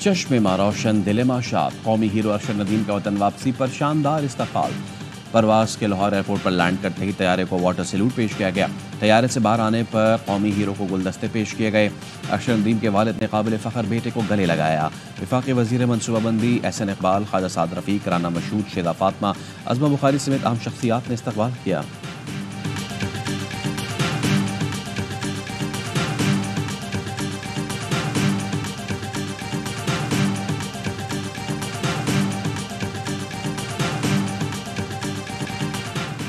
चश्मे में रोशन दिल माशात, कौमी हीरो अरशद नदीम का वतन वापसी पर शानदार इस्तकबाल। परवास के लाहौर एयरपोर्ट पर लैंड करते ही तैयारे को वाटर सैल्यूट पेश किया गया। तैयारे से बाहर आने पर कौमी हीरो को गुलदस्ते पेश किए गए। अरशद नदीम के वालिद ने काबिल फ़ख्र बेटे को गले लगाया। वफाकी वज़ीर मनसूबाबंदी एहसन इकबाल, ख्वाजा साद रफ़ीक, राना मशहूद, शेदा फातमा, अज़मा बुखारी समेत अहम शख्सियात ने इस्तकबाल किया।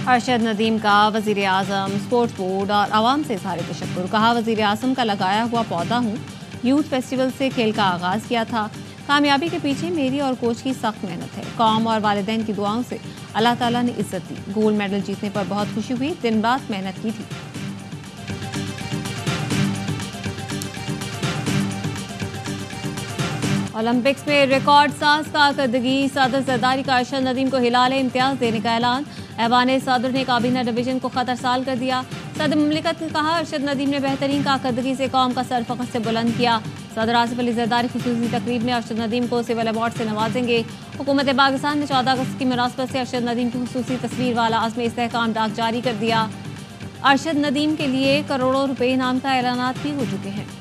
अरशद नदीम का वज़ीर आज़म, स्पोर्ट्स बोर्ड और आवाम से इज़हार तशक्कुर। कहा, वज़ीर आज़म का लगाया हुआ पौधा हूँ। यूथ फेस्टिवल से खेल का आगाज़ किया था। कामयाबी के पीछे मेरी और कोच की सख्त मेहनत है। कौम और वालिदैन की दुआओं से अल्लाह ताला ने इज्जत दी। गोल्ड मेडल जीतने पर बहुत खुशी हुई। दिन रात मेहनत की थी। ओलंपिक्स में रिकॉर्ड साज कारकर्दगी, सदर जरदारी का अरशद नदीम को हिलाले इम्तियाज देने का ऐलान। ऐवान सदर ने काबीना डिवीजन को खतरसाल कर दिया। सदर मुमलिकत ने कहा, अरशद नदीम ने बेहतरीन कारकर्दगी से कौम का सर फख्र से बुलंद किया। सदर आसिफ अली जरदारी खुसूसी तकरीब में अरशद नदीम को सिविल अवार्ड से नवाजेंगे। हुकूमत पाकिस्तान ने 14 अगस्त की मुनासबत से अरशद नदीम की खुसूसी तस्वीर वाला आज़म इस्तेहकाम डाक जारी कर दिया। अरशद नदीम के लिए करोड़ों रुपए इनाम का ऐलानात भी हो चुके हैं।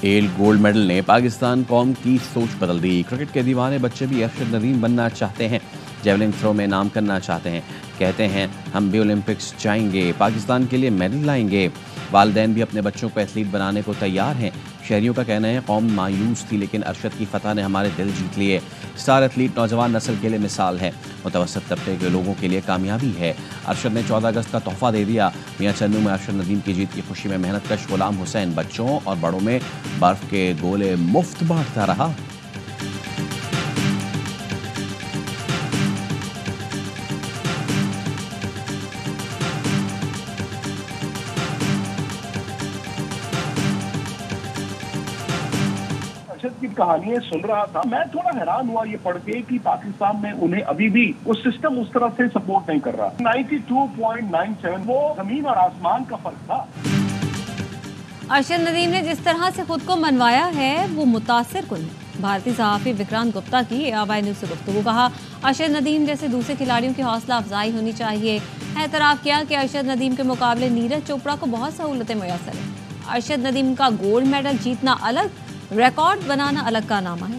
एल गोल्ड मेडल ने पाकिस्तान कौम की सोच बदल दी। क्रिकेट के दीवाने बच्चे भी अरशद नदीम बनना चाहते हैं। जेवलिन थ्रो में नाम करना चाहते हैं। कहते हैं, हम भी ओलंपिक्स जाएंगे, पाकिस्तान के लिए मेडल लाएंगे। वालिदैन भी अपने बच्चों को एथलीट बनाने को तैयार हैं। शहरियों का कहना है, कौम मायूस थी लेकिन अरशद की फतह ने हमारे दिल जीत लिए। स्टार एथलीट नौजवान नस्ल के लिए मिसाल है। मुतवस्सित तबके के लोगों के लिए कामयाबी है। अरशद ने 14 अगस्त का तोहफा दे दिया। मियां चन्नू में अरशद नदीम की जीत की खुशी में मेहनत कश गुलाम हुसैन बच्चों और बड़ों में बर्फ के गोले मुफ्त बांटता रहा। की कहानियां सुन रहा था, मैं थोड़ा हैरान हुआ ये पढ़ के कि पाकिस्तान में उन्हें अभी भी वो सिस्टम उस तरह से सपोर्ट नहीं कर रहा। 92.97 वो जमीन और आसमान का फर्क था। अरशद नदीम ने जिस तरह से खुद को मनवाया है वो मुतासिर कुन है। भारतीय सहाफी विक्रांत गुप्ता की AY न्यूज़ से गुफ्तगू। कहा, अरशद नदीम जैसे दूसरे खिलाड़ियों की हौसला अफजाई होनी चाहिए। एतराफ़ किया कि अरशद नदीम के मुकाबले नीरज चोपड़ा को बहुत सहूलतें मुयसर हैं। अरशद नदीम का गोल्ड मेडल जीतना अलग, रिकॉर्ड बनाना अलग का नामा है।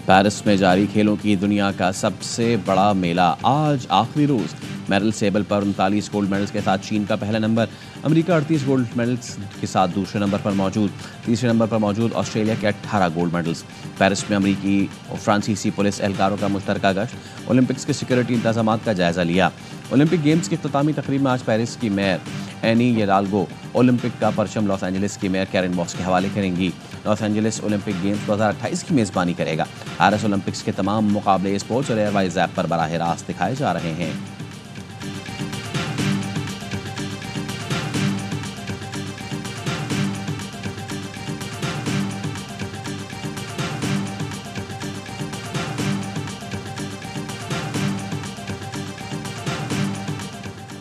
पेरिस में जारी खेलों की दुनिया का सबसे बड़ा मेला आज आखिरी रोज। मेडल टेबल पर 39 गोल्ड मेडल्स के साथ चीन का पहला नंबर, अमेरिका 38 गोल्ड मेडल्स के साथ दूसरे नंबर पर मौजूद, तीसरे नंबर पर मौजूद ऑस्ट्रेलिया के 18 गोल्ड मेडल्स। पेरिस में अमेरिकी और फ्रांसीसी पुलिस एहलकारों का मुश्तरका गश्त, ओलंपिक्स के सिक्योरिटी इंतजामात का जायजा लिया। ओलंपिक गेम्स की इख्तितामी तकरीब में आज पेरिस की मेयर एनी येडाल्गो ओलंपिक का परचम लॉस एंजलिस की मेयर कैरन बॉस के हवाले करेंगी। लॉस एंजलिस ओलंपिक गेम्स 2028 की मेज़बानी करेगा। पेरिस ओलंपिक्स के तमाम मुकाबले स्पोर्ट्स और एयरवाइज ऐप पर बराह रास्त दिखाए जा रहे हैं।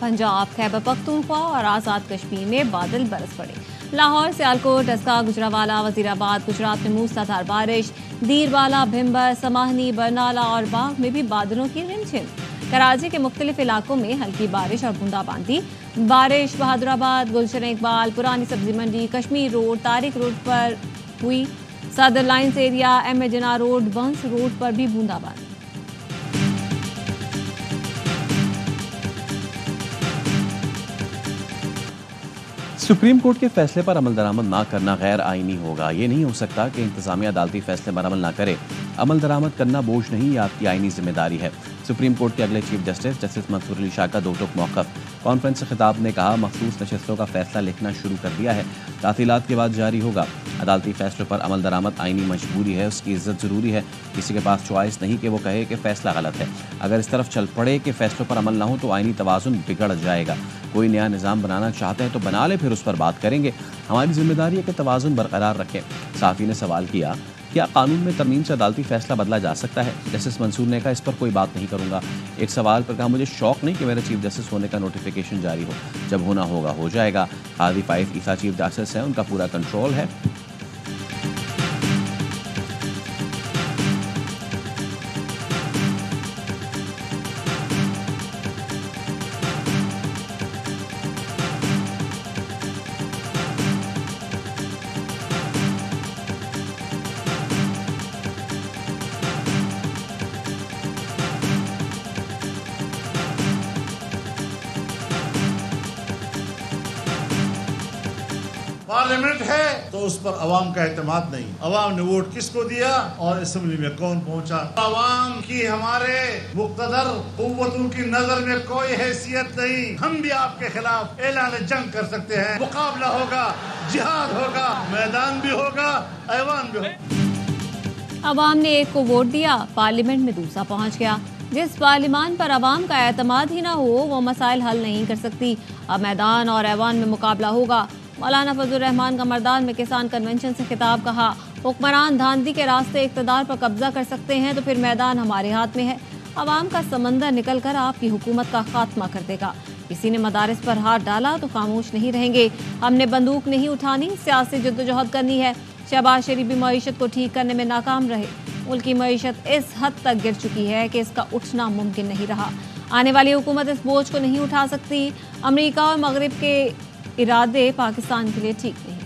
पंजाब, खैबर पख्तूनख्वा और आज़ाद कश्मीर में बादल बरस पड़े। लाहौर, सियालकोट, डस्का, गुजरावाला, वजीराबाद, गुजरात में मूसलाधार बारिश। दीरवाला, भिम्बर, समाहनी, बरनाला और बाग में भी बादलों की रिमझिम। कराची के मुख्तलिफ इलाकों में हल्की बारिश और बूंदाबांदी। बारिश बहादुराबाद, गुलशन इकबाल, पुरानी सब्जी मंडी, कश्मीर रोड, तारिक रोड पर हुई। सदर लाइन्स एरिया, M.A. जिन्ना रोड, बंस रोड पर भी बूंदाबांदी। सुप्रीम कोर्ट के फैसले पर अमल दरामद ना करना गैर आईनी होगा। ये नहीं हो सकता कि इंतजामिया अदालती फैसले पर अमल ना करे। अमल दरामद करना बोझ नहीं, ये आपकी आईनी जिम्मेदारी है। सुप्रीम कोर्ट के अगले chief justice justice Mansoor Ali Shah का दो टुक मौक़िफ़। कॉन्फ्रेंस से खिताब में कहा, मखसूस नशिस्तों का फैसला लिखना शुरू कर दिया है, तातीलात के बाद जारी होगा। अदालती फैसलों पर अमल दरामद आईनी मजबूरी है, उसकी इज्जत ज़रूरी है। किसी के पास चॉइस नहीं कि वो कहे कि फ़ैसला गलत है। अगर इस तरफ चल पड़े कि फ़ैसलों पर अमल ना हो तो आईनी तवाज़ुन बिगड़ जाएगा। कोई नया निज़ाम बनाना चाहते हैं तो बना ले, फिर उस पर बात करेंगे। हमारी जिम्मेदारी है कि तवाज़ुन बरकरार रखें। साफ़ी ने सवाल किया, क्या कानून में तरमीम से अदालती फैसला बदला जा सकता है? जस्टिस मंसूर ने कहा, इस पर कोई बात नहीं करूंगा। एक सवाल पर कहा, मुझे शौक नहीं कि मेरे चीफ जस्टिस होने का नोटिफिकेशन जारी हो, जब होना होगा हो जाएगा। कादी फाइफ ईसा चीफ जस्टिस हैं, उनका पूरा कंट्रोल है। पार्लियामेंट है तो उस पर अवाम का एतमाद नहीं। अवाम ने वोट किसको दिया और असेंबली में कौन पहुंचा? अवाम की हमारे मुक़्तदर कुव्वतों की नजर में कोई हैसियत नहीं। हम भी आपके खिलाफ ऐलान जंग कर सकते हैं। मुकाबला होगा, जिहाद होगा, मैदान भी होगा, ऐवान भी होगा। अवाम ने एक को वोट दिया, पार्लियामेंट में दूसरा पहुंच गया। जिस पार्लियामान पर अवाम का एतमाद ही ना हो वो मसाइल हल नहीं कर सकती। अब मैदान और ऐवान में मुकाबला होगा। मौलाना फजल रहमान का मर्दान में किसान कन्वेंशन से खिताब। कहा, हुक्मरान धांधली के रास्ते इक़्तिदार पर कब्जा कर सकते हैं तो फिर मैदान हमारे हाथ में है। अवाम का समंदर निकल कर आपकी हुकूमत का खात्मा कर देगा। किसी ने मदारिस पर हाथ डाला तो खामोश नहीं रहेंगे। हमने बंदूक नहीं उठानी, सियासी जद्दोजहद करनी है। शहबाज शरीफ भी मईशत को ठीक करने में नाकाम रहे। मुल्क की मईशत इस हद तक गिर चुकी है कि इसका उठना मुमकिन नहीं रहा। आने वाली हुकूमत इस बोझ को नहीं उठा सकती। अमेरिका और मगरिब के इरादे पाकिस्तान के लिए ठीक नहीं।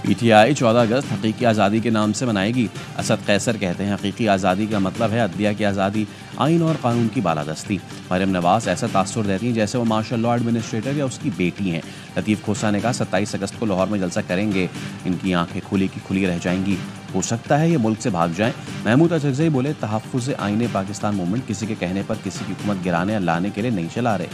पीटीआई 14 अगस्त हकीकी आज़ादी के नाम से मनाएगी। असद कैसर कहते हैं, हकीकी आज़ादी का मतलब है अदलिया की आज़ादी, आइन और कानून की बालादस्ती। मरियम नवाज ऐसा तासुर देती हैं जैसे वो मार्शल लॉ एडमिनिस्ट्रेटर या उसकी बेटी हैं। लतीफ़ खोसा ने कहा, 27 अगस्त को लाहौर में जलसा करेंगे, इनकी आंखें खुली की खुली रह जाएंगी। हो सकता है ये मुल्क से भाग जाएं। महमूद अजगज़ई बोले, तहफ़्फ़ुज़ आईने पाकिस्तान मूवमेंट किसी के कहने पर किसी की हुकूमत गिराने या लाने के लिए नहीं चला रहे।